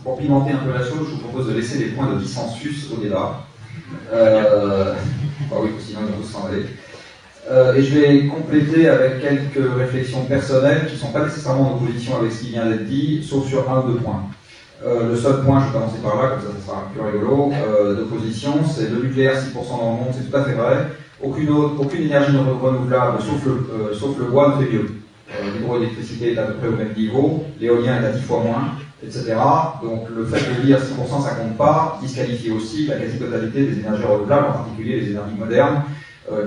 pour pimenter un peu la chose, je vous propose de laisser les points de dissensus au débat. Oui, sinon ils vont tous s'en aller. Et je vais compléter avec quelques réflexions personnelles qui ne sont pas nécessairement en opposition avec ce qui vient d'être dit, sauf sur un ou deux points. Le seul point, je vais commencer par là, comme ça sera plus rigolo, d'opposition, c'est le nucléaire, 6% dans le monde, c'est tout à fait vrai. Aucune énergie non renouvelable, sauf le bois, ne fait mieux. L'hydroélectricité est à peu près au même niveau, l'éolien est à 10 fois moins, etc. Donc le fait de dire 6% ça compte pas, disqualifie aussi la quasi-totalité des énergies renouvelables, en particulier les énergies modernes,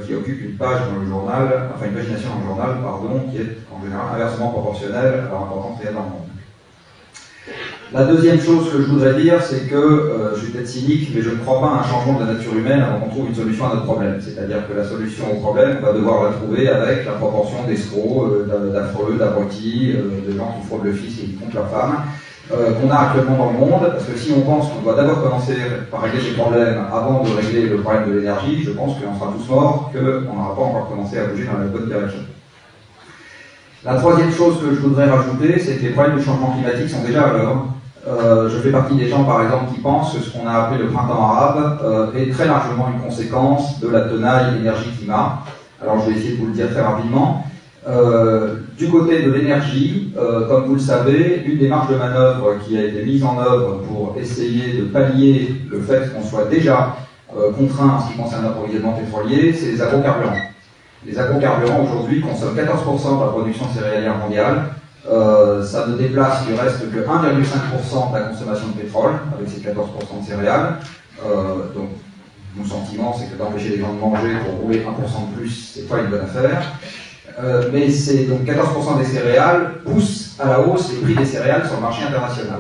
qui occupent une page dans le journal, enfin une pagination dans le journal, pardon, qui est en général inversement proportionnelle à leur importance réelle dans le monde. La deuxième chose que je voudrais dire, c'est que, je suis peut-être cynique, mais je ne crois pas à un changement de la nature humaine avant qu'on trouve une solution à notre problème. C'est-à-dire que la solution au problème, on va devoir la trouver avec la proportion d'escrocs, d'affreux, d'abrutis, de gens qui fraudent le fisc et qui comptent leur femme, qu'on a actuellement dans le monde, parce que si on pense qu'on doit d'abord commencer par régler ces problèmes avant de régler le problème de l'énergie, je pense qu'on sera tous morts, qu'on n'aura pas encore commencé à bouger dans la bonne direction. La troisième chose que je voudrais rajouter, c'est que les problèmes du changement climatique sont déjà à l'œuvre. Je fais partie des gens, par exemple, qui pensent que ce qu'on a appelé le printemps arabe est très largement une conséquence de la tenaille énergie-climat. Alors je vais essayer de vous le dire très rapidement. Du côté de l'énergie, comme vous le savez, une des marges de manœuvre qui a été mise en œuvre pour essayer de pallier le fait qu'on soit déjà contraint en ce qui concerne l'approvisionnement pétrolier, c'est les agrocarburants. Les agrocarburants aujourd'hui consomment 14% de la production céréalière mondiale. Ça ne déplace du reste que 1,5% de la consommation de pétrole, avec ces 14% de céréales. Donc, mon sentiment, c'est que d'empêcher les gens de manger pour rouler 1% de plus, c'est pas une bonne affaire. Mais c'est donc 14% des céréales poussent à la hausse les prix des céréales sur le marché international.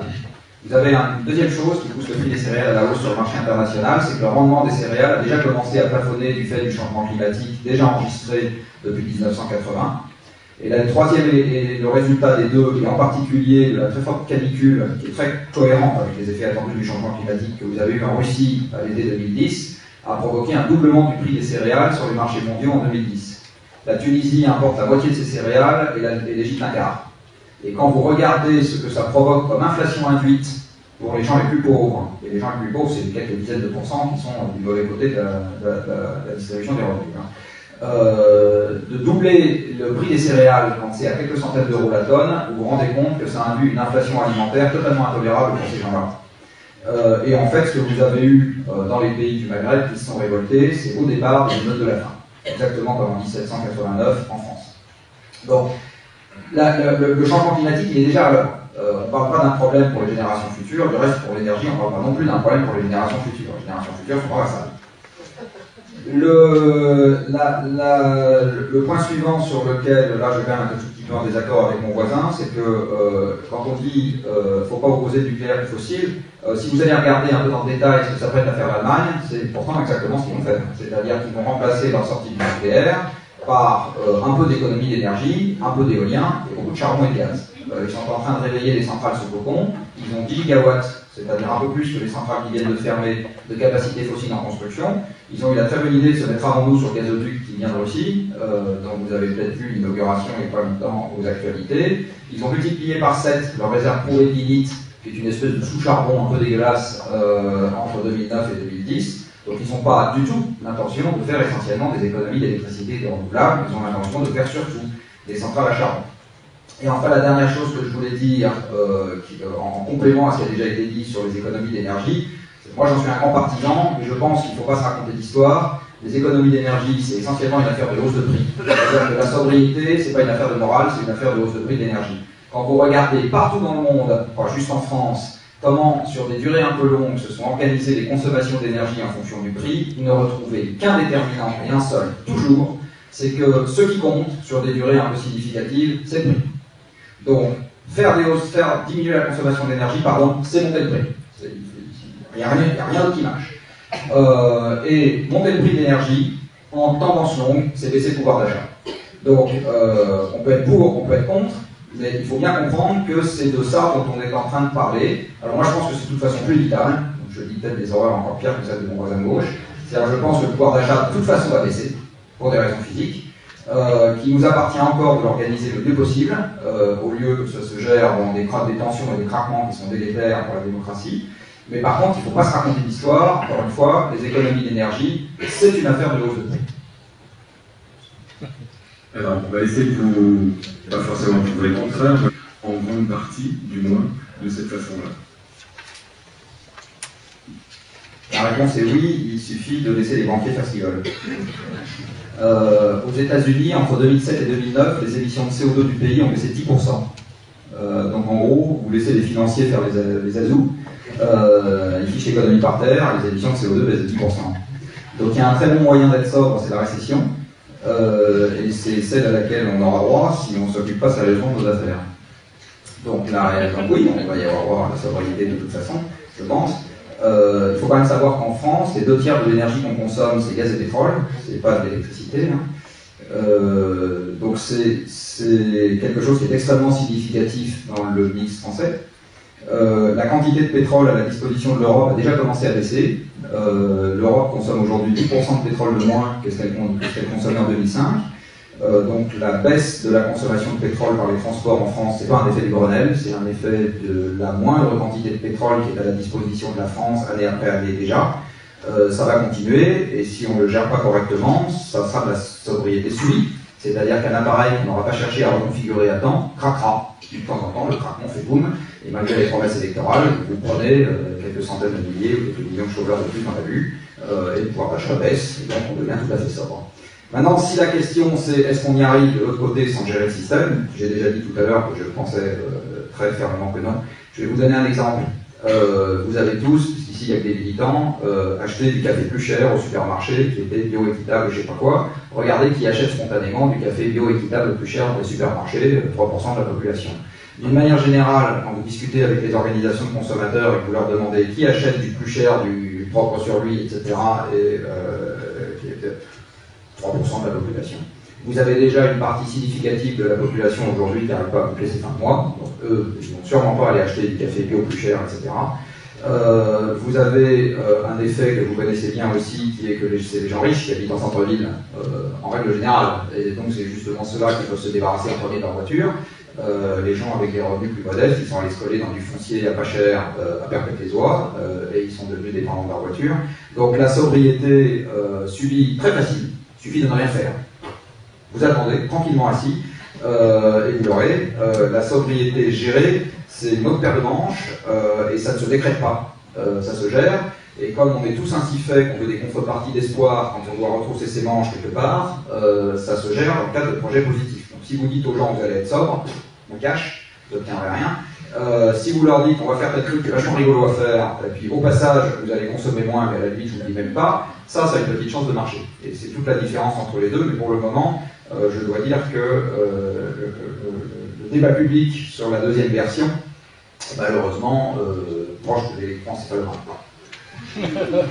Vous avez une deuxième chose qui pousse le prix des céréales à la hausse sur le marché international, c'est que le rendement des céréales a déjà commencé à plafonner du fait du changement climatique, déjà enregistré depuis 1980. Et là, le troisième est le résultat des deux, et en particulier de la très forte canicule, qui est très cohérente avec les effets attendus du changement climatique que vous avez eu en Russie à l'été 2010, a provoqué un doublement du prix des céréales sur les marchés mondiaux en 2010. La Tunisie importe la moitié de ses céréales et l'Égypte un quart. Et quand vous regardez ce que ça provoque comme inflation induite pour les gens les plus pauvres, et les gens les plus pauvres, c'est quelques dizaines de pourcents qui sont du mauvais côté de la distribution des revenus. De doubler le prix des céréales quand c'est à quelques centaines d'euros la tonne, vous vous rendez compte que ça induit une inflation alimentaire totalement intolérable pour ces gens-là. Et en fait, ce que vous avez eu dans les pays du Maghreb qui se sont révoltés, c'est au départ des émeutes de la faim. Exactement comme en 1789 en France. Donc, le changement climatique, il est déjà à l'œuvre. On ne parle pas d'un problème pour les générations futures, du reste pour l'énergie, on ne parle pas non plus d'un problème pour les générations futures. Les générations futures sont pas ça. Le point suivant sur lequel, là je vais un tout petit peu en désaccord avec mon voisin, c'est que quand on dit faut pas opposer du nucléaire et du fossile, si vous allez regarder un peu dans le détail ce que ça prête à faire l'Allemagne, c'est pourtant exactement ce qu'ils vont faire. C'est-à-dire qu'ils vont remplacer leur sortie du nucléaire par un peu d'économie d'énergie, un peu d'éolien et beaucoup de charbon et de gaz. Ils sont en train de réveiller les centrales sous cocon, ils ont 10 gigawatts, c'est-à-dire un peu plus que les centrales qui viennent de fermer, de capacité fossile en construction. Ils ont eu la très bonne idée de se mettre avant nous sur le gazoduc qui vient de Russie, dont vous avez peut-être vu l'inauguration il n'y a pas longtemps aux actualités. Ils ont multiplié par 7 leur réserve prouvée de lignite, qui est une espèce de sous-charbon un peu dégueulasse entre 2009 et 2010. Donc ils n'ont pas du tout l'intention de faire essentiellement des économies d'électricité et de renouvelables, ils ont l'intention de faire surtout des centrales à charbon. Et enfin, la dernière chose que je voulais dire, en complément à ce qui a déjà été dit sur les économies d'énergie, moi j'en suis un grand partisan, mais je pense qu'il ne faut pas se raconter d'histoire. Les économies d'énergie, c'est essentiellement une affaire de hausse de prix. C'est-à-dire que la sobriété, c'est pas une affaire de morale, c'est une affaire de hausse de prix d'énergie. Quand vous regardez partout dans le monde, pas juste en France, comment, sur des durées un peu longues, se sont organisées les consommations d'énergie en fonction du prix, vous ne retrouvez qu'un déterminant et un seul, toujours, c'est que ce qui compte sur des durées un peu significatives, c'est le prix. Donc, faire diminuer la consommation d'énergie, c'est monter le prix. Il n'y a rien d'autre qui marche. Et monter le prix de l'énergie, en tendance longue, c'est baisser le pouvoir d'achat. Donc, on peut être pour, on peut être contre, mais il faut bien comprendre que c'est de ça dont on est en train de parler. Alors moi, je pense que c'est de toute façon plus évitable. Donc, je dis peut-être des horreurs encore pires que celles de mon voisin de gauche. C'est-à-dire, je pense que le pouvoir d'achat, de toute façon, va baisser, pour des raisons physiques. qui nous appartient encore de l'organiser le mieux possible, au lieu que ça se gère dans des tensions et des craquements qui sont délétères pour la démocratie. Mais par contre, il ne faut pas se raconter d'histoire. Encore une fois, les économies d'énergie, c'est une affaire de hausse de prix. Alors, on va essayer de vous, pas forcément prouver le contraire, mais en grande partie, du moins, de cette façon-là. La réponse est oui, il suffit de laisser les banquiers faire ce qu'ils veulent. Aux États-Unis, entre 2007 et 2009, les émissions de CO2 du pays ont baissé 10%. Donc en gros, vous laissez les financiers faire les azous, ils fichent l'économie par terre, les émissions de CO2 baissent de 10%. Donc il y a un très bon moyen d'être sobre, c'est la récession, et c'est celle à laquelle on aura droit si on ne s'occupe pas sérieusement de nos affaires. Donc oui, on va y avoir droit à la sobriété de toute façon, je pense. Il faut quand même savoir qu'en France, les 2/3 de l'énergie qu'on consomme, c'est gaz et pétrole, c'est pas de l'électricité. Hein. Donc c'est quelque chose qui est extrêmement significatif dans le mix français. La quantité de pétrole à la disposition de l'Europe a déjà commencé à baisser. L'Europe consomme aujourd'hui 10% de pétrole de moins que ce qu'elle consommait en 2005. Donc la baisse de la consommation de pétrole par les transports en France, c'est pas un effet du Grenelle, c'est un effet de la moindre quantité de pétrole qui est à la disposition de la France année après année déjà. Ça va continuer, et si on ne le gère pas correctement, ça sera de la sobriété subie, c'est-à-dire qu'un appareil qu'on n'aura pas cherché à reconfigurer à temps craquera. De temps en temps, le craquement fait boum, et malgré les promesses électorales, vous prenez quelques centaines de milliers ou quelques millions de chauffeurs de plus dans la vue, et le pouvoir d'achat baisse, et donc on devient tout à fait sobre. Maintenant, si la question c'est est-ce qu'on y arrive de l'autre côté sans gérer le système, j'ai déjà dit tout à l'heure que je pensais très fermement que non. Je vais vous donner un exemple. Vous avez tous, puisqu'ici il y a que des militants, acheté du café plus cher au supermarché qui était bio-équitable, je sais pas quoi. Regardez qui achète spontanément du café bio-équitable plus cher dans les supermarchés, 3% de la population. D'une manière générale, quand vous discutez avec les organisations de consommateurs et que vous leur demandez qui achète du plus cher, du propre sur lui, etc., et qui est 3% de la population. Vous avez déjà une partie significative de la population aujourd'hui qui n'arrive pas à boucler ses fins de mois, donc eux, ils ne vont sûrement pas aller acheter du café bio plus cher, etc. Vous avez un effet que vous connaissez bien aussi, qui est que c'est les gens riches qui habitent en centre-ville, en règle générale, et donc c'est justement ceux-là qui peuvent se débarrasser en premier de leur voiture. Les gens avec des revenus plus modestes, ils sont allés se coller dans du foncier à pas cher, à perpétuer, et ils sont devenus dépendants de leur voiture. Donc la sobriété subie, très facile, il suffit de ne rien faire. Vous attendez, tranquillement assis, et vous l'aurez. La sobriété gérée, c'est une autre paire de manches, et ça ne se décrète pas. Ça se gère, et comme on est tous ainsi faits, qu'on veut des contreparties d'espoir quand on doit retrousser ses manches quelque part, ça se gère dans le cadre de projets positifs. Donc si vous dites aux gens que vous allez être sobre, on cache, vous n'obtiendrez rien. Si vous leur dites on va faire tel truc qui est vachement rigolo à faire, et puis au passage vous allez consommer moins, mais à la limite je ne vous dis même pas, ça a une petite chance de marcher. Et c'est toute la différence entre les deux, mais pour le moment, je dois dire que le débat public sur la deuxième version, malheureusement, proche de l'électron, c'est pas le même.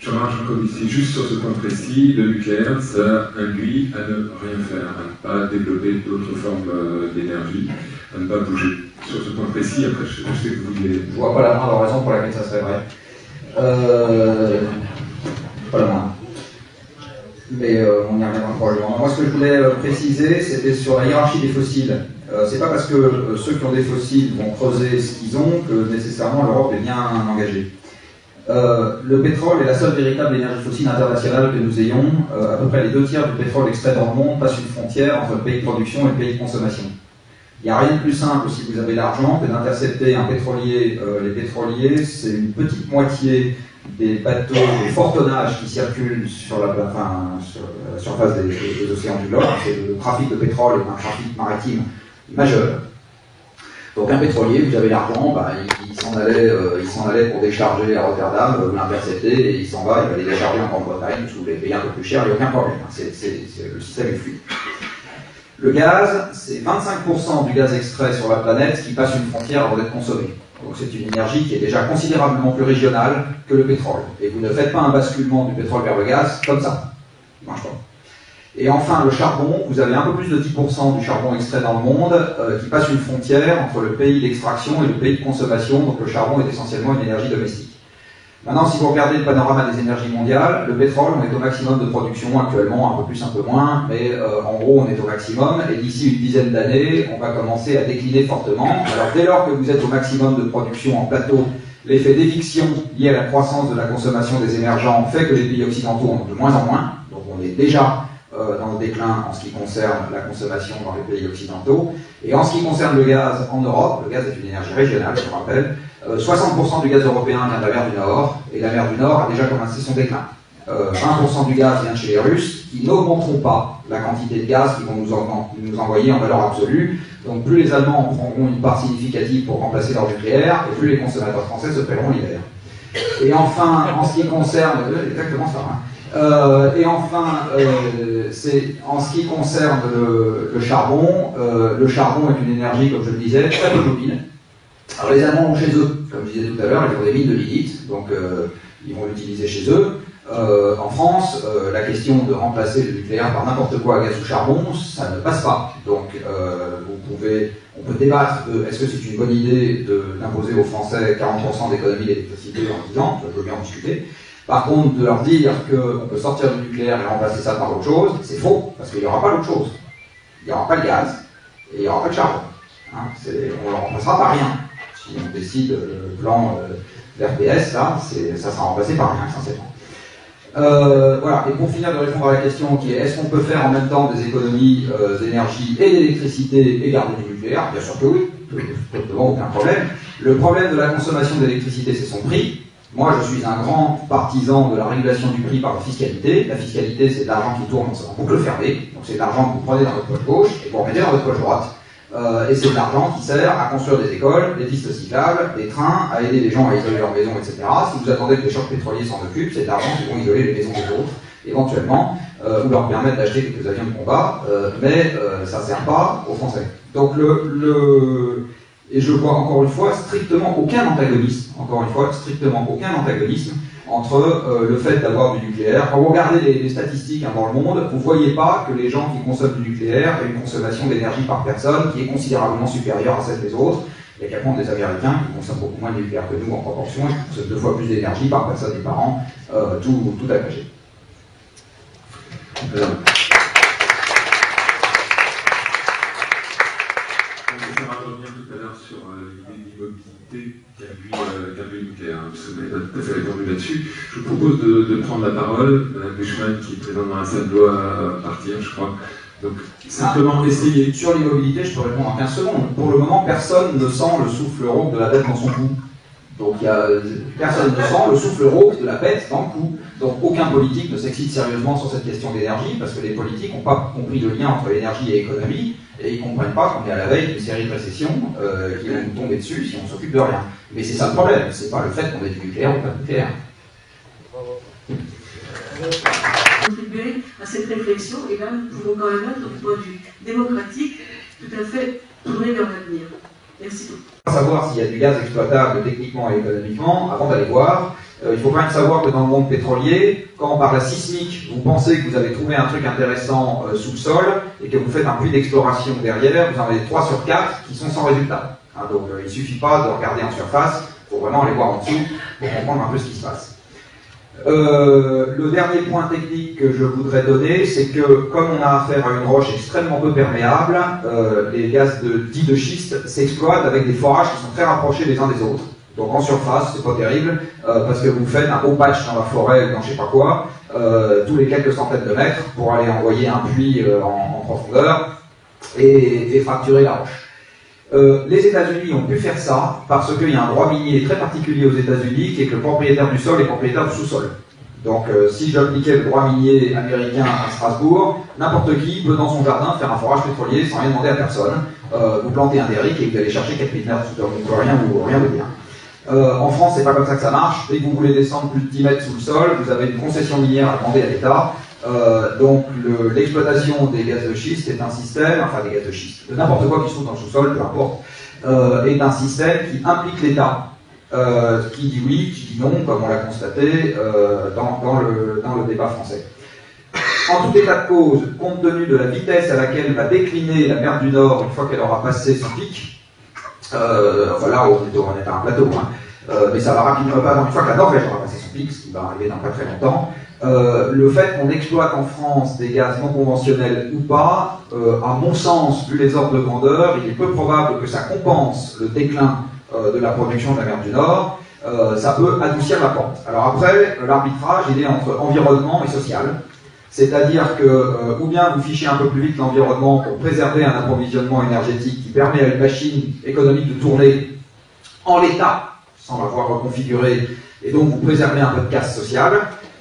Jean-Marc Jacob, ici, juste sur ce point précis, le nucléaire, ça induit à ne rien faire, à ne pas développer d'autres formes d'énergie, à ne pas bouger. Sur ce point précis, après, je sais que vous voulez... Je vois pas la moindre raison pour laquelle ça serait vrai. Pas la moindre. Mais on y reviendra probablement. Moi, ce que je voulais préciser, c'était sur la hiérarchie des fossiles. C'est pas parce que ceux qui ont des fossiles vont creuser ce qu'ils ont que nécessairement l'Europe est bien engagée. Le pétrole est la seule véritable énergie fossile internationale que nous ayons. À peu près les 2/3 du pétrole extrait dans le monde passent une frontière entre le pays de production et le pays de consommation. Il n'y a rien de plus simple si vous avez l'argent que d'intercepter un pétrolier. Les pétroliers, c'est une petite moitié des bateaux de fort tonnage qui circulent sur la surface des océans du globe. Le trafic de pétrole est un trafic maritime majeur. Donc un pétrolier, vous avez l'argent, il s'en allait pour décharger à Rotterdam, vous l'interceptez et il s'en va, il va les décharger en Grande-Bretagne, vous voulez payer un peu plus cher, il n'y a aucun problème. Le système est fluide. Le gaz, c'est 25% du gaz extrait sur la planète qui passe une frontière avant d'être consommé. Donc c'est une énergie qui est déjà considérablement plus régionale que le pétrole. Et vous ne faites pas un basculement du pétrole vers le gaz comme ça. Ça marche pas. Et enfin, le charbon, vous avez un peu plus de 10% du charbon extrait dans le monde qui passe une frontière entre le pays d'extraction et le pays de consommation. Donc le charbon est essentiellement une énergie domestique. Maintenant, si vous regardez le panorama des énergies mondiales, le pétrole, on est au maximum de production actuellement, un peu plus, un peu moins, mais en gros, on est au maximum, et d'ici une dizaine d'années, on va commencer à décliner fortement. Alors, dès lors que vous êtes au maximum de production en plateau, l'effet d'éviction lié à la croissance de la consommation des émergents fait que les pays occidentaux en ont de moins en moins, donc on est déjà dans le déclin en ce qui concerne la consommation dans les pays occidentaux. Et en ce qui concerne le gaz en Europe, le gaz est une énergie régionale, je vous rappelle, 60% du gaz européen vient de la mer du Nord, et la mer du Nord a déjà commencé son déclin. 20% du gaz vient de chez les Russes, qui n'augmenteront pas la quantité de gaz qu'ils vont nous envoyer en valeur absolue. Donc plus les Allemands en prendront une part significative pour remplacer leur nucléaire, et plus les consommateurs français se paieront l'hiver. Et enfin, en ce qui concerne... exactement ça, hein. Et enfin, en ce qui concerne le charbon est une énergie, comme je le disais, très peu mobile. Alors les Allemands ont chez eux, comme je disais tout à l'heure, ils ont des mines de lignite, donc ils vont l'utiliser chez eux. En France, la question de remplacer le nucléaire par n'importe quoi à gaz ou charbon, ça ne passe pas. Donc on peut débattre de est-ce que c'est une bonne idée d'imposer aux Français 40% d'économie d'électricité en 10 ans, je veux bien en discuter. Par contre, de leur dire qu'on peut sortir du nucléaire et remplacer ça par autre chose, c'est faux, parce qu'il n'y aura pas d'autre chose. Il n'y aura pas de gaz, et il n'y aura pas de charbon. Hein, on ne le remplacera par rien. Si on décide le plan d'RPS, là, ça sera remplacé par rien, essentiellement. Voilà, et pour finir de répondre à la question qui est est-ce qu'on peut faire en même temps des économies d'énergie et d'électricité et garder du nucléaire? Bien sûr que oui, devant aucun problème. Le problème de la consommation d'électricité, c'est son prix. Moi, je suis un grand partisan de la régulation du prix par la fiscalité. La fiscalité, c'est de l'argent qui tourne en boucle fermée. Donc c'est de l'argent que vous prenez dans votre poche gauche et que vous remettez dans votre poche droite. Et c'est de l'argent qui sert à construire des écoles, des pistes cyclables, des trains, à aider les gens à isoler leurs maisons, etc. Si vous attendez que les chocs pétroliers s'en occupent, c'est de l'argent qui vont isoler les maisons des autres, éventuellement, ou leur permettre d'acheter quelques avions de combat, mais ça ne sert pas aux Français. Donc et je vois encore une fois strictement aucun antagonisme, entre le fait d'avoir du nucléaire. Quand vous regardez les statistiques dans le monde, vous ne voyez pas que les gens qui consomment du nucléaire aient une consommation d'énergie par personne qui est considérablement supérieure à celle des autres. Il n'y a qu'à prendre les Américains qui consomment beaucoup moins de nucléaire que nous en proportion et qui consomment 2 fois plus d'énergie par personne et par an, tout agrégé. Tout à l'heure sur l'idée d'immobilité qu'a vu le nucléaire, parce que vous n'avez pas tout à fait répondu là-dessus. Je vous propose de prendre la parole, Mme Bushman, qui est présente dans la salle, doit partir, je crois. Donc, simplement essayer. Sur l'immobilité, je peux répondre en 15 secondes. Pour le moment, personne ne sent le souffle rauque de la bête dans son cou. Donc, personne ne sent le souffle rauque de la bête dans le cou. Donc, aucun politique ne s'excite sérieusement sur cette question d'énergie, parce que les politiques n'ont pas compris le lien entre énergie et économie. Et ils ne comprennent pas qu'on est à la veille d'une série de récessions qui vont nous tomber dessus si on ne s'occupe de rien. Mais c'est ça le problème, c'est pas le fait qu'on ait du nucléaire ou pas de nucléaire. Contribuer à cette réflexion, et là nous pouvons quand même être, du point de vue démocratique, tout à fait tourner vers l'avenir. Merci beaucoup. Pour savoir s'il y a du gaz exploitable techniquement et économiquement, avant d'aller voir, il faut quand même savoir que dans le monde pétrolier, quand on parle à sismique, vous pensez que vous avez trouvé un truc intéressant sous le sol et que vous faites un puits d'exploration derrière, vous en avez 3 sur 4 qui sont sans résultat. Hein, donc il ne suffit pas de regarder en surface, il faut vraiment aller voir en dessous pour comprendre un peu ce qui se passe. Le dernier point technique que je voudrais donner, c'est que comme on a affaire à une roche extrêmement peu perméable, les gaz dits de schiste s'exploitent avec des forages qui sont très rapprochés les uns des autres. Donc en surface, c'est pas terrible, parce que vous faites un beau patch dans la forêt ou dans je sais pas quoi, tous les quelques centaines de mètres pour aller envoyer un puits en profondeur et fracturer la roche. Les États-Unis ont pu faire ça parce qu'il y a un droit minier très particulier aux États-Unis qui est que le propriétaire du sol est propriétaire du sous-sol. Donc si j'appliquais le droit minier américain à Strasbourg, n'importe qui peut dans son jardin faire un forage pétrolier sans rien demander à personne. Vous plantez un derrick et vous allez chercher 4 mètres sous terre, donc rien de bien. En France, c'est pas comme ça que ça marche. Dès que vous voulez descendre plus de 10 mètres sous le sol, vous avez une concession minière à demander à l'État. Donc l'exploitation des gaz de schiste est un système, enfin des gaz de schiste, de n'importe quoi qui se trouve dans le sous-sol, peu importe, est un système qui implique l'État, qui dit oui, qui dit non, comme on l'a constaté dans le débat français. En tout état de cause, compte tenu de la vitesse à laquelle va décliner la mer du Nord une fois qu'elle aura passé son pic, voilà, on est à un plateau, hein. mais ça va rapidement, une fois que la Norvège aura passé son pic, ce qui va arriver dans pas très longtemps, le fait qu'on exploite en France des gaz non conventionnels ou pas, à mon sens, vu les ordres de grandeur, il est peu probable que ça compense le déclin de la production de la mer du Nord. Ça peut adoucir la pente. Alors après, l'arbitrage, il est entre environnement et social. C'est-à-dire que, ou bien vous fichez un peu plus vite l'environnement pour préserver un approvisionnement énergétique qui permet à une machine économique de tourner en l'état, sans l'avoir reconfiguré, et donc vous préservez un peu de casse sociale.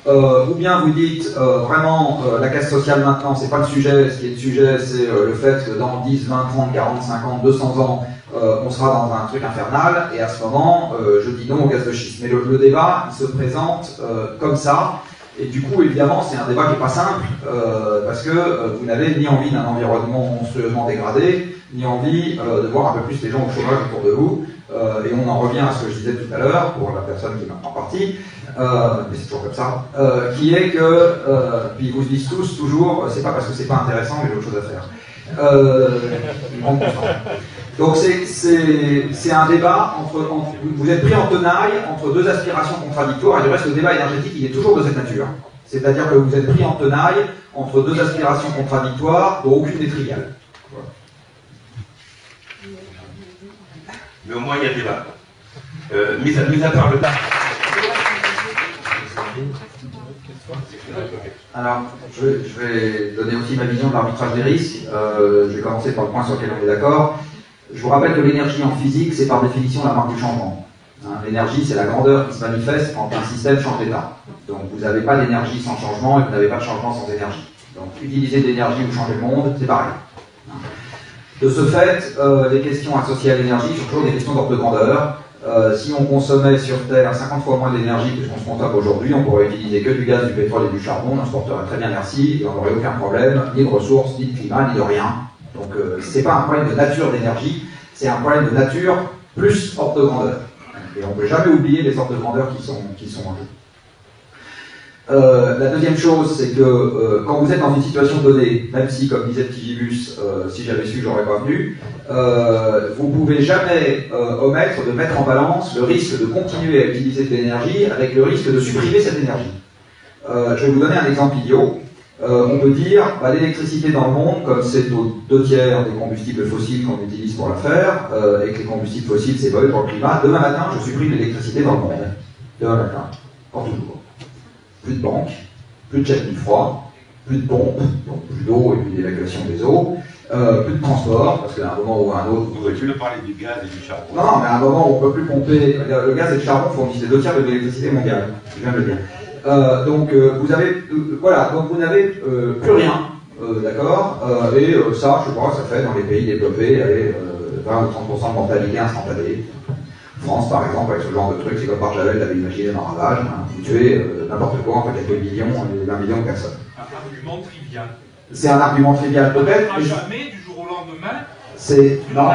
Ou bien vous dites vraiment la casse sociale maintenant, c'est pas le sujet, ce qui est le sujet, c'est le fait que dans 10, 20, 30, 40, 50, 200 ans, on sera dans un truc infernal, et à ce moment, je dis non au gaz de schiste. Mais le débat, il se présente comme ça, et du coup, évidemment, c'est un débat qui n'est pas simple, parce que vous n'avez ni envie d'un environnement monstrueusement dégradé, ni envie de voir un peu plus les gens au chômage autour de vous, et on en revient à ce que je disais tout à l'heure, pour la personne qui m'a en partie, mais c'est toujours comme ça, qui est que, puis ils vous disent tous, toujours, c'est pas parce que c'est pas intéressant, mais j'ai autre chose à faire. Donc c'est un débat vous êtes pris en tenaille entre deux aspirations contradictoires, et du reste le débat énergétique il est toujours de cette nature. C'est-à-dire que vous êtes pris en tenaille entre deux aspirations contradictoires dont aucune n'est triviale. Voilà. Mais au moins il y a débat. Mis à part le tas. Alors, je vais donner aussi ma vision de l'arbitrage des risques. Je vais commencer par le point sur lequel on est d'accord. Je vous rappelle que l'énergie en physique, c'est par définition la marque du changement. L'énergie, c'est la grandeur qui se manifeste quand un système change d'état. Donc, vous n'avez pas d'énergie sans changement et vous n'avez pas de changement sans énergie. Donc, utiliser de l'énergie ou changer le monde, c'est pareil. De ce fait, les questions associées à l'énergie sont toujours des questions d'ordre de grandeur. Si on consommait sur Terre 50 fois moins d'énergie que ce qu'on se consomme aujourd'hui, on pourrait utiliser que du gaz, du pétrole et du charbon, on se porterait très bien merci, et on n'aurait aucun problème, ni de ressources, ni de climat, ni de rien. Donc c'est pas un problème de nature d'énergie, c'est un problème de nature plus ordre de grandeur. Et on ne peut jamais oublier les ordres de grandeur qui sont en jeu. La deuxième chose, c'est que quand vous êtes dans une situation donnée, même si, comme disait Tigibus, si j'avais su, j'aurais pas venu, vous pouvez jamais omettre de mettre en balance le risque de continuer à utiliser de l'énergie avec le risque de supprimer cette énergie. Je vais vous donner un exemple idiot. On peut dire, l'électricité dans le monde, comme c'est aux 2/3 des combustibles fossiles qu'on utilise pour la faire, et que les combustibles fossiles c'est mauvais pour le climat, demain matin, je supprime l'électricité dans le monde. Demain matin, pour toujours. Plus de banques, plus de châtaignes froid, plus de pompes, donc plus d'eau et puis d'évacuation des eaux, plus de transport, parce qu'à un moment ou à un autre... Vous pouvez plus parler du gaz et du charbon. Non, mais à un moment où on ne peut plus pomper... Le gaz et le charbon fournissent les 2/3 de l'électricité mondiale, je viens de le dire. Donc vous avez... voilà, donc vous n'avez plus rien, d'accord, et ça, je sais pas, ça fait dans les pays développés, 20 ou 30% de mortalité instantanée. France, par exemple, avec ce genre de truc, c'est comme Barjavel l'avait imaginé dans Ravage, vous tuez n'importe quoi, enfin quelques millions, 20 millions de personnes. Un argument trivial. C'est un argument trivial peut-être. On ne jamais, du jour au lendemain. C'est... Non.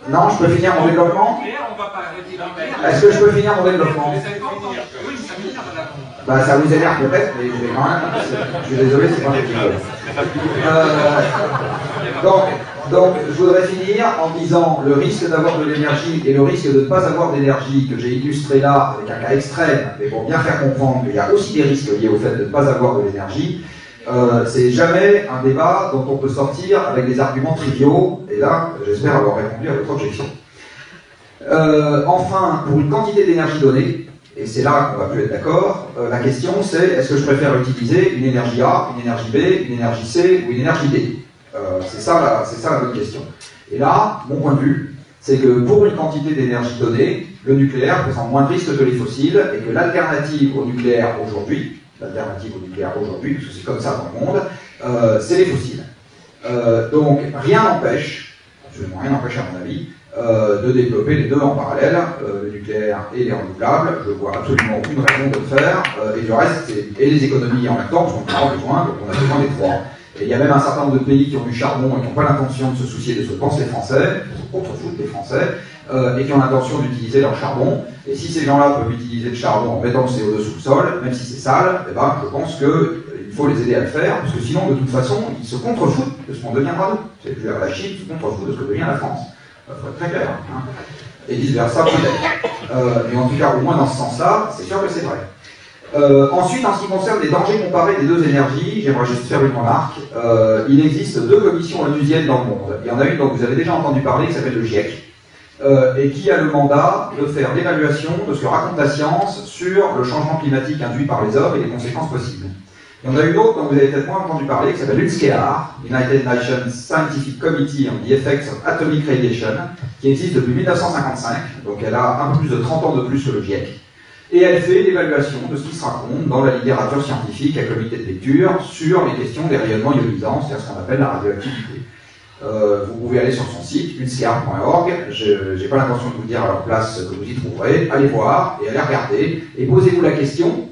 Non, je peux finir mon développement. On va pas arrêter la mer. Est-ce que je peux finir mon développement? Oui, ça m'énerve, madame. Bah, ça vous énerve peut-être, mais je vais quand même. Je suis désolé, c'est pas les qui donc, je voudrais finir en disant le risque d'avoir de l'énergie et le risque de ne pas avoir d'énergie que j'ai illustré là avec un cas extrême, mais pour bien faire comprendre qu'il y a aussi des risques liés au fait de ne pas avoir de l'énergie. C'est jamais un débat dont on peut sortir avec des arguments triviaux, et là, j'espère avoir répondu à votre objection. Enfin, pour une quantité d'énergie donnée, et c'est là qu'on va plus être d'accord, la question c'est, est-ce que je préfère utiliser une énergie A, une énergie B, une énergie C ou une énergie D? C'est ça la bonne question. Et là, mon point de vue, c'est que pour une quantité d'énergie donnée, le nucléaire présente moins de risques que les fossiles, et que l'alternative au nucléaire aujourd'hui, parce que c'est comme ça dans le monde, c'est les fossiles. Donc rien n'empêche, absolument rien n'empêche à mon avis, de développer les deux en parallèle, le nucléaire et les renouvelables. Je vois absolument aucune raison de le faire, et du reste, et les économies en même temps, parce qu'on en a besoin, donc on a besoin des trois. Et il y a même un certain nombre de pays qui ont du charbon et qui n'ont pas l'intention de se soucier de ce que pensent les Français, qui se contrefoutent des Français, et qui ont l'intention d'utiliser leur charbon. Et si ces gens-là peuvent utiliser le charbon en mettant le CO2 sous le sol, même si c'est sale, eh ben, je pense qu'il faut les aider à le faire, parce que sinon, de toute façon, ils se contrefoutent de ce qu'on deviendra nous. C'est-à-dire la Chine se contrefout de ce que devient la France. Il faut être très clair. Et vice-versa, peut-être. Mais en tout cas, au moins dans ce sens-là, c'est sûr que c'est vrai. Ensuite, en ce qui concerne les dangers comparés des deux énergies, j'aimerais juste faire une remarque. Il existe deux commissions onusiennes dans le monde. Il y en a une dont vous avez déjà entendu parler, qui s'appelle le GIEC, et qui a le mandat de faire l'évaluation de ce que raconte la science sur le changement climatique induit par les hommes et les conséquences possibles. Il y en a une autre dont vous avez peut-être moins entendu parler, qui s'appelle l'UNSCEAR, United Nations Scientific Committee on the Effects of Atomic Radiation, qui existe depuis 1955, donc elle a un peu plus de 30 ans de plus que le GIEC. Et elle fait l'évaluation de ce qui se raconte dans la littérature scientifique à comité de lecture sur les questions des rayonnements ionisants, c'est-à-dire ce qu'on appelle la radioactivité. Vous pouvez aller sur son site, unscar.org, je n'ai pas l'intention de vous dire à leur place que vous y trouverez, allez voir et allez regarder, et posez-vous la question,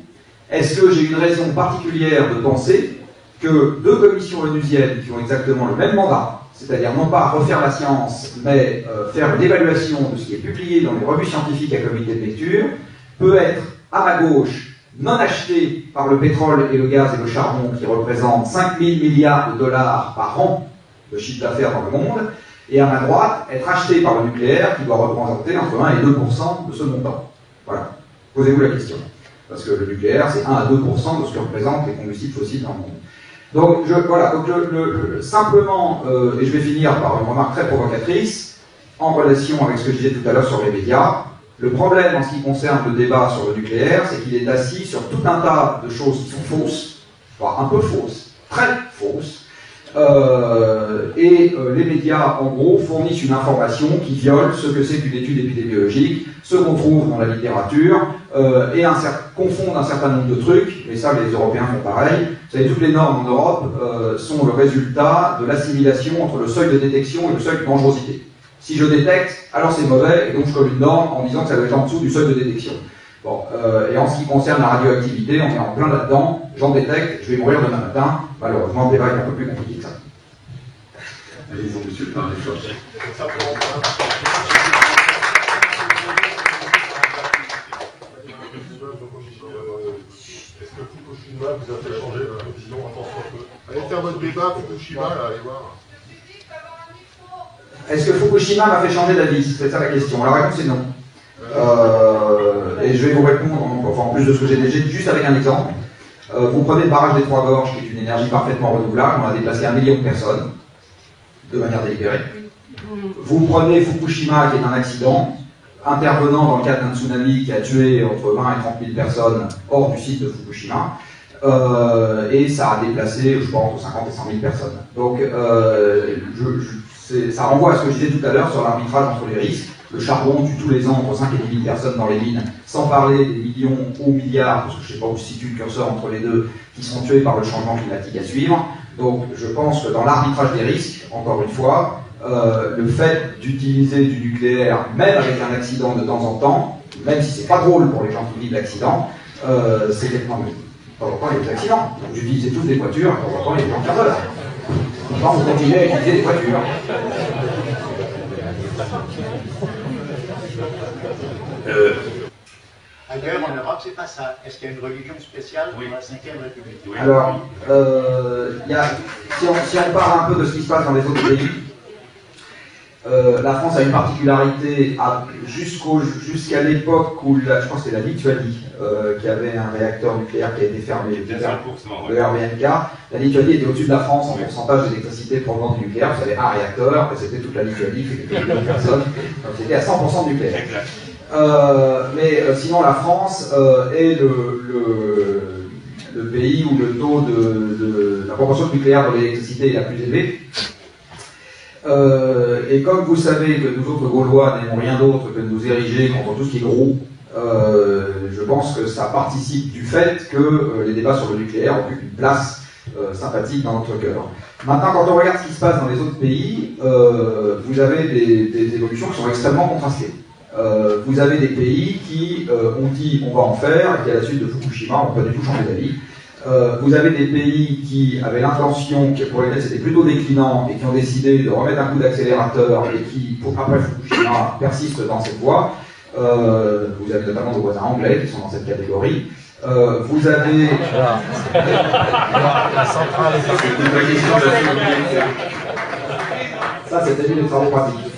est-ce que j'ai une raison particulière de penser que deux commissions onusiennes qui ont exactement le même mandat, c'est-à-dire non pas refaire la science, mais faire une évaluation de ce qui est publié dans les revues scientifiques à comité de lecture, peut être, à ma gauche, non acheté par le pétrole et le gaz et le charbon qui représentent 5 000 milliards de dollars par an de chiffre d'affaires dans le monde, et à ma droite, être acheté par le nucléaire qui doit représenter entre 1 et 2% de ce montant. Voilà. Posez-vous la question. Parce que le nucléaire, c'est 1 à 2% de ce que représentent les combustibles fossiles dans le monde. Donc, voilà. Donc, simplement, et je vais finir par une remarque très provocatrice, en relation avec ce que je disais tout à l'heure sur les médias. Le problème en ce qui concerne le débat sur le nucléaire, c'est qu'il est assis sur tout un tas de choses qui sont fausses, voire un peu fausses, très fausses, et les médias, en gros, fournissent une information qui viole ce que c'est qu'une étude épidémiologique, ce qu'on trouve dans la littérature, et confondent un certain nombre de trucs, et ça les Européens font pareil. Vous savez, toutes les normes en Europe sont le résultat de l'assimilation entre le seuil de détection et le seuil de dangerosité. Si je détecte, alors c'est mauvais, et donc je colle une norme en disant que ça doit être en dessous du seuil de détection. Bon, et en ce qui concerne la radioactivité, on est en plein là-dedans, j'en détecte, je vais mourir demain matin. Malheureusement, le débat est un peu plus compliqué que ça. Allez-y, monsieur le maréchal. Est-ce que Fukushima vous a fait changer d'opinion un tant soit peu? Allez faire votre débat, Fukushima, là, allez voir. Est-ce que Fukushima m'a fait changer d'avis? C'est ça la question. La réponse est non. Et je vais vous répondre, enfin, en plus de ce que j'ai déjà dit, juste avec un exemple. Vous prenez le barrage des Trois Gorges, qui est une énergie parfaitement renouvelable, on a déplacé 1 million de personnes, de manière délibérée. Vous prenez Fukushima, qui est un accident, intervenant dans le cadre d'un tsunami qui a tué entre 20 et 30 000 personnes hors du site de Fukushima, et ça a déplacé, je pense, entre 50 et 100 000 personnes. Donc, ça renvoie à ce que je disais tout à l'heure sur l'arbitrage entre les risques. Le charbon tue tous les ans entre 5 et 10 000 personnes dans les mines, sans parler des millions ou milliards, parce que je ne sais pas où se situe le curseur entre les deux, qui sont tués par le changement climatique à suivre. Donc je pense que dans l'arbitrage des risques, encore une fois, le fait d'utiliser du nucléaire, même avec un accident de temps en temps, même si c'est pas drôle pour les gens qui vivent l'accident, c'est complètement mieux. De temps en temps, il y a des accidents. Donc j'utilisais tous des voitures, de temps en temps, il y a des gens qui meurent. Maintenant, vous continuez à utiliser des voitures. Ailleurs en Europe, c'est pas ça. Est-ce qu'il y a une religion spéciale pour la 5e République? Oui. Alors, si on parle un peu de ce qui se passe dans les autres pays, la France a une particularité jusqu'à l'époque où, je crois que c'était la Lituanie qui avait un réacteur nucléaire qui a été fermé, le RBMK. La Lituanie était au-dessus de la France en pourcentage d'électricité provenant du nucléaire. Vous avez un réacteur, et c'était toute la Lituanie, qui était une personne, donc c'était à 100% nucléaire. Mais sinon, la France est le pays où le taux de la proportion de nucléaire de l'électricité est la plus élevée. Et comme vous savez que nous autres Gaulois n'aimons rien d'autre que de nous ériger contre tout ce qui est gros, je pense que ça participe du fait que les débats sur le nucléaire occupent une place sympathique dans notre cœur. Maintenant, quand on regarde ce qui se passe dans les autres pays, vous avez des évolutions qui sont extrêmement contrastées. Vous avez des pays qui ont dit on va en faire, et qui à la suite de Fukushima n'ont pas du tout changé d'avis. Vous avez des pays qui avaient l'intention, pour lesquels c'était plutôt déclinant, et qui ont décidé de remettre un coup d'accélérateur, et qui, après Fukushima, persistent dans cette voie. Vous avez notamment nos voisins anglais qui sont dans cette catégorie. Vous avez... La centrale est... Ça, c'était une des travaux pratiques.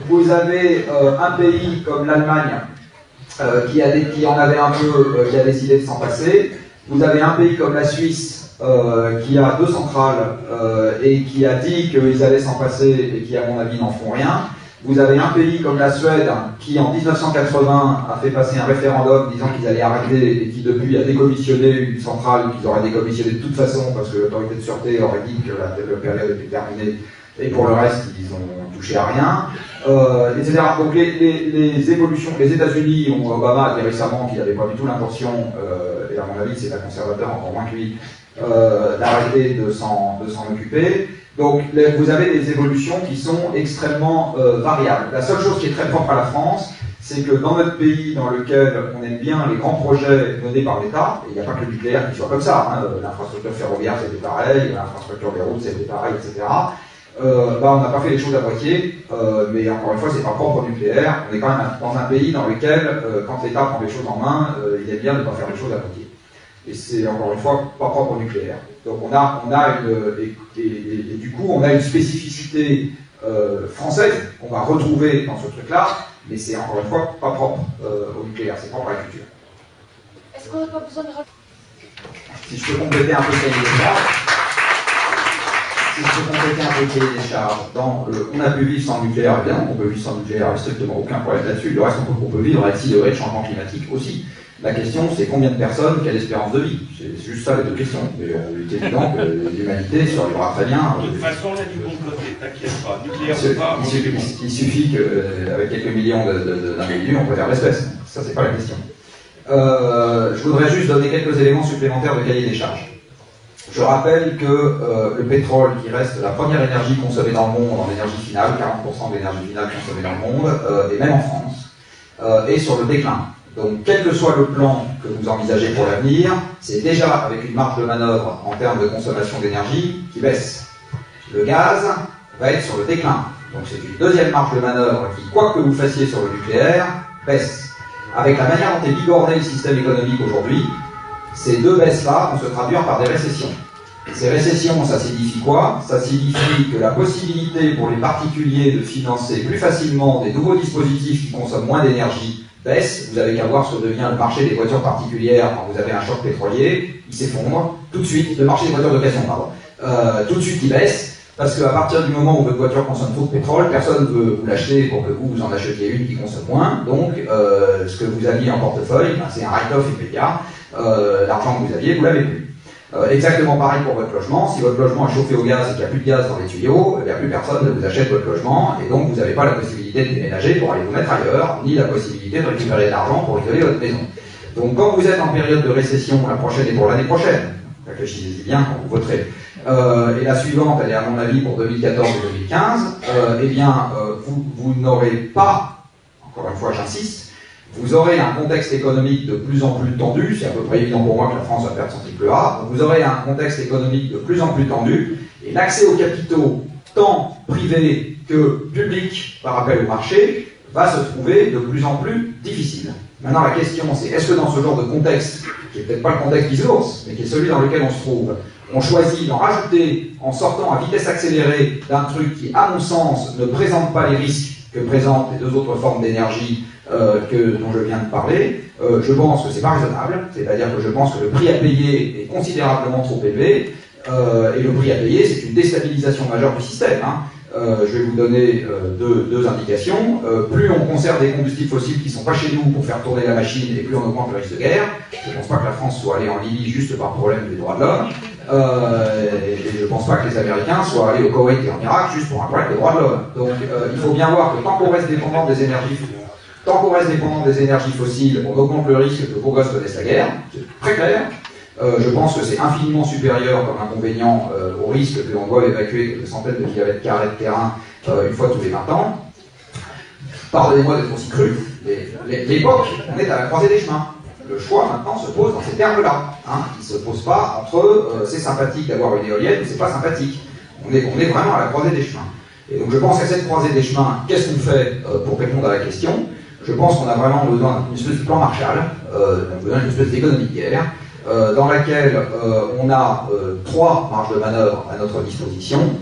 vous avez un pays comme l'Allemagne qui en avait un peu, qui a décidé de s'en passer. Vous avez un pays comme la Suisse qui a 2 centrales et qui a dit qu'ils allaient s'en passer et qui, à mon avis, n'en font rien. Vous avez un pays comme la Suède qui, en 1980, a fait passer un référendum disant qu'ils allaient arrêter et qui, depuis, a décommissionné une centrale qu'ils auraient décommissionnée de toute façon parce que l'autorité de sûreté aurait dit que la période était terminée et pour le reste, ils ont touché à rien, etc. Donc les évolutions, les États-Unis, Obama a dit récemment qu'il n'avait pas du tout l'intention, et à mon avis c'est un conservateur encore moins que lui, d'arrêter de s'en occuper. Donc vous avez des évolutions qui sont extrêmement variables. La seule chose qui est très propre à la France, c'est que dans notre pays dans lequel on aime bien les grands projets menés par l'État, et il n'y a pas que le nucléaire qui soit comme ça, hein, l'infrastructure ferroviaire c'était pareil, l'infrastructure des routes c'était pareil, etc. On n'a pas fait les choses à moitié, mais encore une fois, c'est pas propre au nucléaire. On est quand même dans un pays dans lequel, quand l'État prend les choses en main, il est bien de ne pas faire les choses à moitié. Et c'est encore une fois pas propre au nucléaire. Donc on a et du coup, on a une spécificité française qu'on va retrouver dans ce truc-là, mais c'est encore une fois pas propre au nucléaire, c'est propre à la culture. Est-ce qu'on n'a pas besoin de... Si je peux compléter un peu le cahier des charges. Si je peux compléter un peu le cahier des charges, on a pu vivre sans nucléaire, évidemment, on peut vivre sans nucléaire, il n'y a strictement aucun problème là-dessus. Le reste, on peut vivre avec 6 degrés de changement climatique aussi. La question, c'est combien de personnes, quelle espérance de vie. C'est juste ça les 2 questions. Mais il est évident que l'humanité survivra très bien. De toute façon, on a du bon côté, t'inquiète pas. Nucléaire ou pas, il suffit qu'avec quelques millions d'individus, on préserve l'espèce. Ça, c'est pas la question. Je voudrais juste donner quelques éléments supplémentaires de cahier des charges. Je rappelle que le pétrole, qui reste la première énergie consommée dans le monde en énergie finale, 40% de l'énergie finale consommée dans le monde, et même en France, est sur le déclin. Donc, quel que soit le plan que vous envisagez pour l'avenir, c'est déjà avec une marge de manœuvre en termes de consommation d'énergie qui baisse. Le gaz va être sur le déclin. Donc, c'est une deuxième marge de manœuvre qui, quoi que vous fassiez sur le nucléaire, baisse. Avec la manière dont est bigorné le système économique aujourd'hui, ces 2 baisses-là vont se traduire par des récessions. Et ces récessions, ça signifie quoi? Ça signifie que la possibilité pour les particuliers de financer plus facilement des nouveaux dispositifs qui consomment moins d'énergie baisse. Vous avez qu'à voir ce que devient le marché des voitures particulières quand vous avez un choc pétrolier, il s'effondre tout de suite, le marché des voitures d'occasion, pardon. Tout de suite il baisse, parce qu'à partir du moment où votre voiture consomme trop de pétrole, personne ne veut vous l'acheter pour que vous en achetiez une qui consomme moins, donc ce que vous aviez en portefeuille, c'est un write-off immédiat, l'argent que vous aviez, vous l'avez plus. Exactement pareil pour votre logement. Si votre logement est chauffé au gaz et qu'il n'y a plus de gaz dans les tuyaux, il n'y a plus personne ne vous achète votre logement et donc vous n'avez pas la possibilité de déménager pour aller vous mettre ailleurs, ni la possibilité de récupérer de l'argent pour isoler votre maison. Donc quand vous êtes en période de récession, la prochaine est pour l'année prochaine, réfléchissez-y bien quand vous voterez, et la suivante, elle est à mon avis pour 2014 et 2015, vous n'aurez pas, encore une fois j'insiste, vous aurez un contexte économique de plus en plus tendu, c'est à peu près évident pour moi que la France va perdre son triple A, donc vous aurez un contexte économique de plus en plus tendu, et l'accès aux capitaux, tant privés que publics par appel au marché, va se trouver de plus en plus difficile. Maintenant la question c'est, est-ce que dans ce genre de contexte, qui n'est peut-être pas le contexte bisounours, mais qui est celui dans lequel on se trouve, on choisit d'en rajouter en sortant à vitesse accélérée d'un truc qui, à mon sens, ne présente pas les risques que présentent les 2 autres formes d'énergie dont je viens de parler, je pense que c'est pas raisonnable, c'est-à-dire que je pense que le prix à payer est considérablement trop élevé, et le prix à payer, c'est une déstabilisation majeure du système. Je vais vous donner deux indications. Plus on conserve des combustibles fossiles qui ne sont pas chez nous pour faire tourner la machine, et plus on augmente le risque de guerre. Je ne pense pas que la France soit allée en Libye juste par problème des droits de l'homme, et je ne pense pas que les Américains soient allés au Koweït et en Irak juste pour un problème des droits de l'homme. Donc il faut bien voir que tant qu'on reste dépendant des énergies fossiles, on augmente le risque que vos gosses connaissent la guerre, c'est très clair. Je pense que c'est infiniment supérieur comme inconvénient au risque que l'on doit évacuer quelques centaines de kilomètres carrés de terrain une fois tous les 20 ans. Pardonnez-moi d'être aussi cru, mais l'époque, on est à la croisée des chemins. Le choix maintenant se pose dans ces termes-là. Il ne se pose pas entre c'est sympathique d'avoir une éolienne ou c'est pas sympathique. On est vraiment à la croisée des chemins. Et donc je pense qu'à cette croisée des chemins, qu'est-ce qu'on fait pour répondre à la question? Je pense qu'on a vraiment besoin d'une espèce de plan Marshall, d'une espèce d'économie de guerre, dans laquelle on a 3 marges de manœuvre à notre disposition.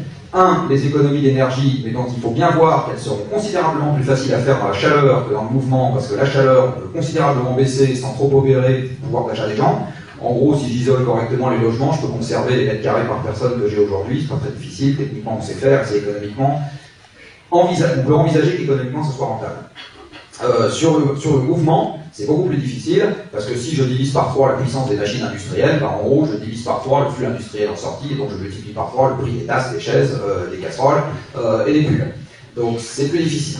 les économies d'énergie, mais dont il faut bien voir qu'elles seront considérablement plus faciles à faire dans la chaleur que dans le mouvement, parce que la chaleur, on peut considérablement baisser sans trop obérer le pouvoir d'achat des gens. En gros, si j'isole correctement les logements, je peux conserver les mètres carrés par personne que j'ai aujourd'hui, c'est pas très difficile, techniquement on sait faire, c'est économiquement, on peut envisager qu'économiquement ça soit rentable. Sur le mouvement, c'est beaucoup plus difficile, parce que si je divise par 3 la puissance des machines industrielles, ben en gros, je divise par 3 le flux industriel en sortie, et donc je multiplie par 3 le prix des tasses, des chaises, des casseroles et des pulls. Donc c'est plus difficile.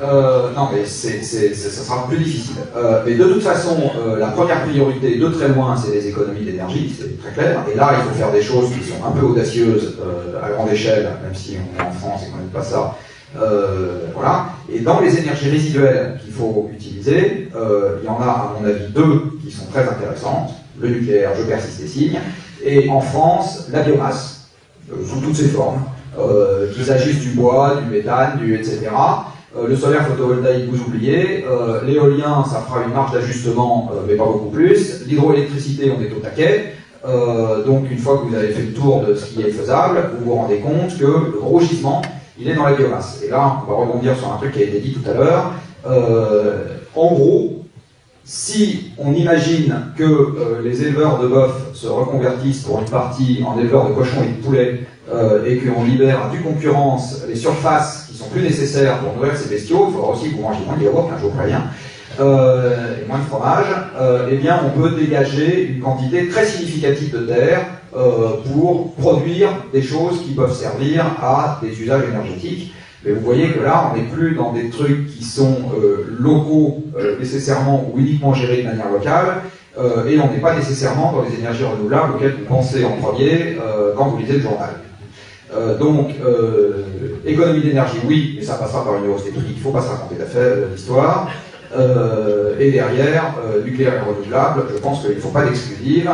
Non, mais ça sera plus difficile. Mais de toute façon, la première priorité, de très loin, c'est les économies d'énergie, c'est très clair. Et là, il faut faire des choses qui sont un peu audacieuses à grande échelle, même si on est en France et qu'on n'aime pas ça. Voilà. Et dans les énergies résiduelles qu'il faut utiliser, il y en a, à mon avis, 2 qui sont très intéressantes. Le nucléaire, je persiste et signe. Et en France, la biomasse, sous toutes ses formes, qu'il s'agisse du bois, du méthane, etc. Le solaire photovoltaïque, vous oubliez. L'éolien, ça fera une marge d'ajustement, mais pas beaucoup plus. L'hydroélectricité, on est au taquet. Donc, une fois que vous avez fait le tour de ce qui est faisable, vous vous rendez compte que le gros gisement, il est dans la biomasse. Et là, on va rebondir sur un truc qui a été dit tout à l'heure. En gros, si on imagine que les éleveurs de bœuf se reconvertissent pour une partie en éleveurs de cochons et de poulets, et qu'on libère à due concurrence les surfaces qui sont plus nécessaires pour nourrir ces bestiaux, il faudra aussi que vous mangez moins de yaourt, un jour pas rien, et moins de fromage, eh bien on peut dégager une quantité très significative de terre pour produire des choses qui peuvent servir à des usages énergétiques. Mais vous voyez que là, on n'est plus dans des trucs qui sont locaux nécessairement ou uniquement gérés de manière locale, et on n'est pas nécessairement dans les énergies renouvelables auxquelles vous pensez en premier quand vous lisez le journal. Donc, économie d'énergie, oui, mais ça passera par une hausse des prix, il ne faut pas se raconter l'histoire. Et derrière, nucléaire et renouvelable, je pense qu'il ne faut pas d'exclusive.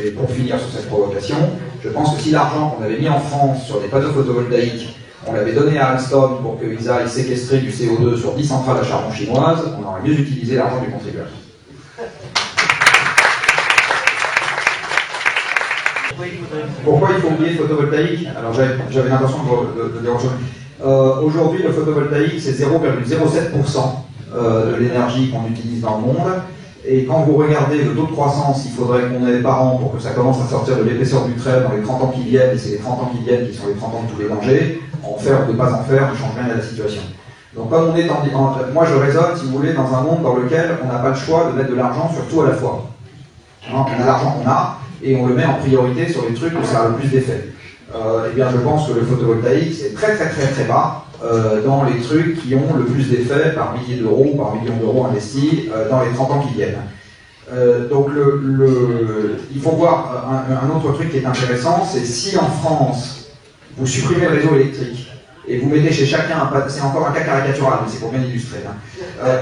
Et pour finir sur cette provocation, je pense que si l'argent qu'on avait mis en France sur des panneaux photovoltaïques, on l'avait donné à Alstom pour qu'ils aillent séquestrer du CO2 sur 10 centrales à charbon chinoises, on aurait mieux utilisé l'argent du contribuable. Pourquoi il faut oublier le photovoltaïque? Alors j'avais l'impression de déranger. Aujourd'hui, le photovoltaïque, c'est 0,07% de l'énergie qu'on utilise dans le monde. Et quand vous regardez le taux de croissance qu'il faudrait qu'on ait par an pour que ça commence à sortir de l'épaisseur du trait dans les 30 ans qui viennent, et c'est les 30 ans qui viennent qui sont les 30 ans de tous les dangers, en faire ou ne pas en faire ne change rien à la situation. Donc comme on est moi je raisonne, si vous voulez, dans un monde dans lequel on n'a pas le choix de mettre de l'argent sur tout à la fois. On a l'argent qu'on a, et on le met en priorité sur les trucs où ça a le plus d'effet. Eh bien je pense que le photovoltaïque c'est très très bas dans les trucs qui ont le plus d'effet par milliers d'euros, par millions d'euros investis dans les 30 ans qui viennent. Donc il faut voir un autre truc qui est intéressant, c'est si en France vous supprimez le réseau électrique et vous mettez chez chacun, c'est encore un cas caricatural, mais c'est pour bien illustrer,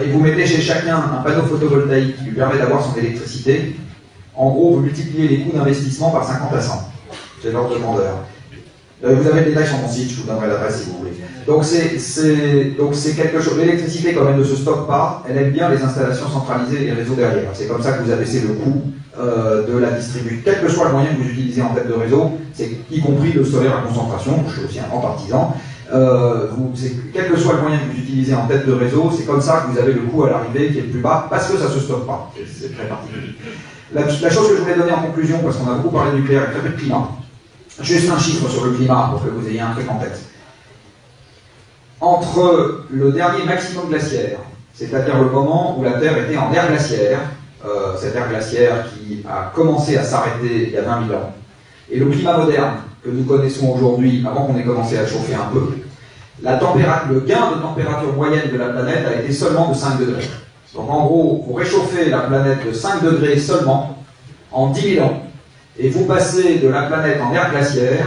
et vous mettez chez chacun un panneau photovoltaïque qui lui permet d'avoir son électricité, en gros vous multipliez les coûts d'investissement par 50 à 100. C'est l'ordre de grandeur. Vous avez le détail sur mon site, je vous donnerai l'adresse si vous voulez. Donc c'est quelque chose. L'électricité, comme elle ne se stocke pas, elle aime bien les installations centralisées et les réseaux derrière. C'est comme ça que vous abaissez le coût de la distribution. Quel que soit le moyen que vous utilisez en tête de réseau, c'est y compris le solaire à concentration, je suis aussi un grand partisan. Quel que soit le moyen que vous utilisez en tête de réseau, c'est comme ça que vous avez le coût à l'arrivée qui est le plus bas, parce que ça ne se stocke pas. C'est très particulier. La chose que je voulais donner en conclusion, parce qu'on a beaucoup parlé de nucléaire et très peu de climat, juste un chiffre sur le climat pour que vous ayez un truc en tête. Entre le dernier maximum glaciaire, c'est-à-dire le moment où la Terre était en ère glaciaire, cette ère glaciaire qui a commencé à s'arrêter il y a 20 000 ans, et le climat moderne que nous connaissons aujourd'hui, avant qu'on ait commencé à chauffer un peu, le gain de température moyenne de la planète a été seulement de 5 degrés. Donc en gros, vous réchauffez la planète de 5 degrés seulement en 10 000 ans, et vous passez de la planète en ère glaciaire,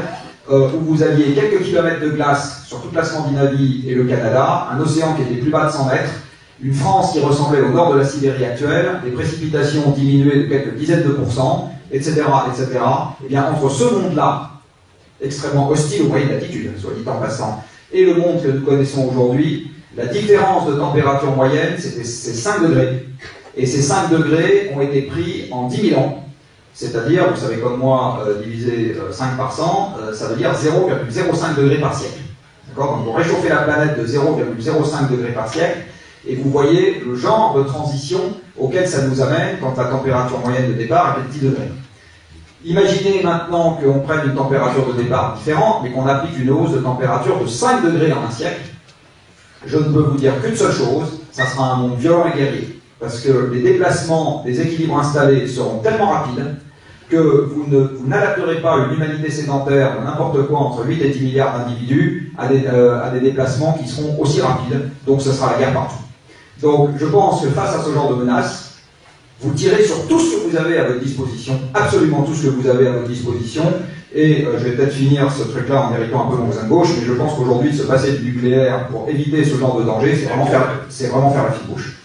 où vous aviez quelques kilomètres de glace sur toute la Scandinavie et le Canada, un océan qui était plus bas de 100 mètres, une France qui ressemblait au nord de la Sibérie actuelle, des précipitations diminuées de quelques dizaines de pourcents, etc., etc. Et bien entre ce monde-là, extrêmement hostile aux moyennes latitudes, soit dit en passant, et le monde que nous connaissons aujourd'hui, la différence de température moyenne, c'est 5 degrés. Et ces 5 degrés ont été pris en 10 000 ans, C'est-à-dire, vous savez comme moi, diviser 5 par 100, ça veut dire 0,05 degrés par siècle. D'accord? Donc vous réchauffez la planète de 0,05 degrés par siècle, et vous voyez le genre de transition auquel ça nous amène quand la température moyenne de départ est de 10 degrés. Imaginez maintenant qu'on prenne une température de départ différente, mais qu'on applique une hausse de température de 5 degrés en un siècle. Je ne peux vous dire qu'une seule chose, ça sera un monde violent et guerrier. Parce que les déplacements des équilibres installés seront tellement rapides que vous n'adapterez pas une humanité sédentaire de n'importe quoi entre 8 et 10 milliards d'individus à des déplacements qui seront aussi rapides, donc ce sera la guerre partout. Donc je pense que face à ce genre de menaces, vous tirez sur tout ce que vous avez à votre disposition, absolument tout ce que vous avez à votre disposition, et je vais peut-être finir ce truc-là en héritant un peu mon cousin gauche, mais je pense qu'aujourd'hui, se passer du nucléaire pour éviter ce genre de danger, c'est vraiment faire la fine bouche.